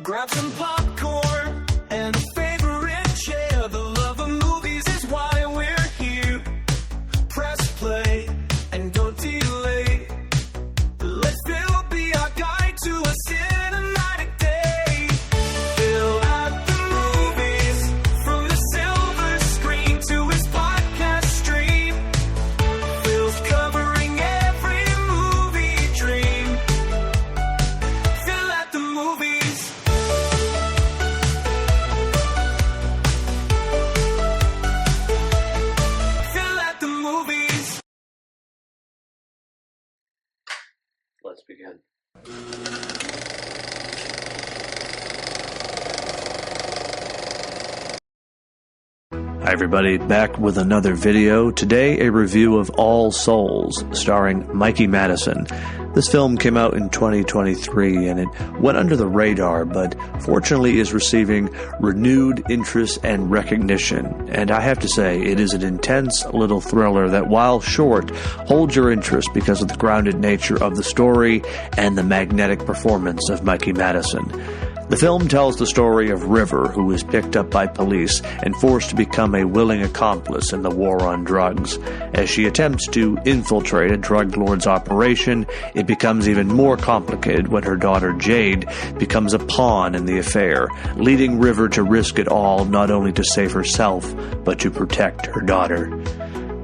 Grab some popcorn and a favorite chair. The love of movies is why we're here. Press play and don't delay. Let's still be our guide to a cinematic day. Fill out the movies from the silver screen to his podcast stream. Phil's covering every movie dream. Fill out the movies. Fill out the movies. Let's begin. Hi everybody, back with another video. Today a review of All Souls, starring Mikey Madison. This film came out in 2023 and it went under the radar, but fortunately is receiving renewed interest and recognition. And I have to say, it is an intense little thriller that, while short, holds your interest because of the grounded nature of the story and the magnetic performance of Mikey Madison. The film tells the story of River, who is picked up by police and forced to become a willing accomplice in the war on drugs. As she attempts to infiltrate a drug lord's operation, it becomes even more complicated when her daughter Jade becomes a pawn in the affair, leading River to risk it all not only to save herself, but to protect her daughter.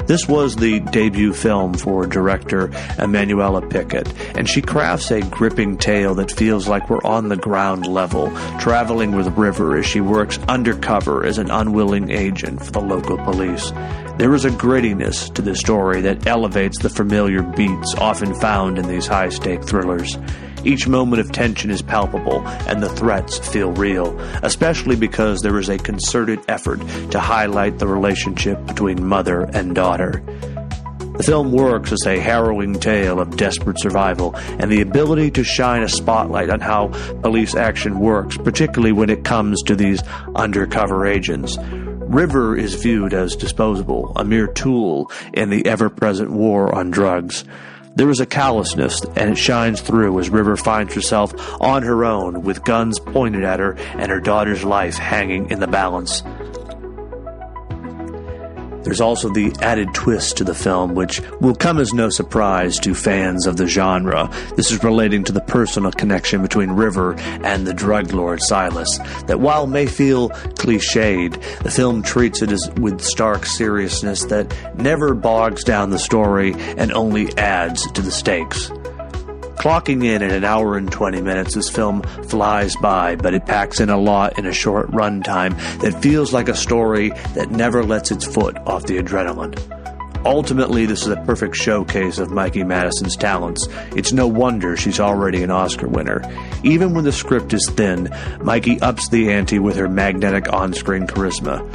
This was the debut film for director Emanuela Pickett, and she crafts a gripping tale that feels like we're on the ground level, traveling with River as she works undercover as an unwilling agent for the local police. There is a grittiness to the story that elevates the familiar beats often found in these high-stake thrillers. Each moment of tension is palpable, and the threats feel real, especially because there is a concerted effort to highlight the relationship between mother and daughter. The film works as a harrowing tale of desperate survival and the ability to shine a spotlight on how police action works, particularly when it comes to these undercover agents. River is viewed as disposable, a mere tool in the ever-present war on drugs. There is a callousness, and it shines through as River finds herself on her own with guns pointed at her and her daughter's life hanging in the balance. There's also the added twist to the film, which will come as no surprise to fans of the genre. This is relating to the personal connection between River and the drug lord Silas, that while may feel cliched, the film treats it with stark seriousness that never bogs down the story and only adds to the stakes. Clocking in at an hour and 20 minutes, this film flies by, but it packs in a lot in a short runtime that feels like a story that never lets its foot off the adrenaline. Ultimately, this is a perfect showcase of Mikey Madison's talents. It's no wonder she's already an Oscar winner. Even when the script is thin, Mikey ups the ante with her magnetic on-screen charisma.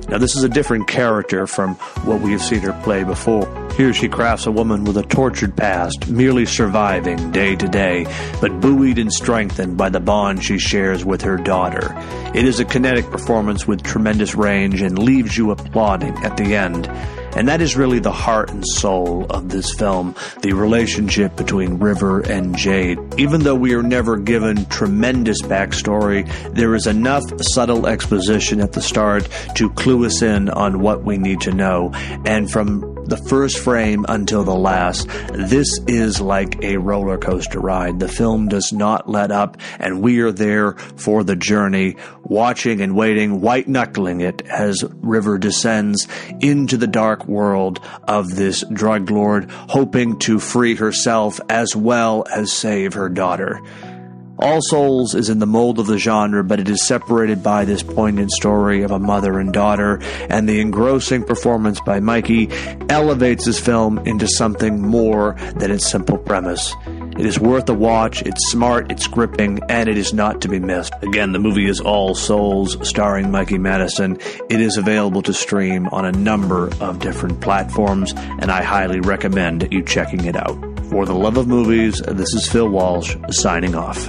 Now, this is a different character from what we have seen her play before. Here she crafts a woman with a tortured past, merely surviving day to day, but buoyed and strengthened by the bond she shares with her daughter. It is a kinetic performance with tremendous range and leaves you applauding at the end. And that is really the heart and soul of this film, the relationship between River and Jade. Even though we are never given tremendous backstory, there is enough subtle exposition at the start to clue us in on what we need to know. And from the first frame until the last, this is like a roller coaster ride. The film does not let up, and we are there for the journey, watching and waiting, white-knuckling it as River descends into the dark world of this drug lord, hoping to free herself as well as save her daughter. All Souls is in the mold of the genre, but it is separated by this poignant story of a mother and daughter, and the engrossing performance by Mikey elevates this film into something more than its simple premise. It is worth a watch, it's smart, it's gripping, and it is not to be missed. Again, the movie is All Souls, starring Mikey Madison. It is available to stream on a number of different platforms, and I highly recommend you checking it out. For the love of movies, this is Phil Walsh, signing off.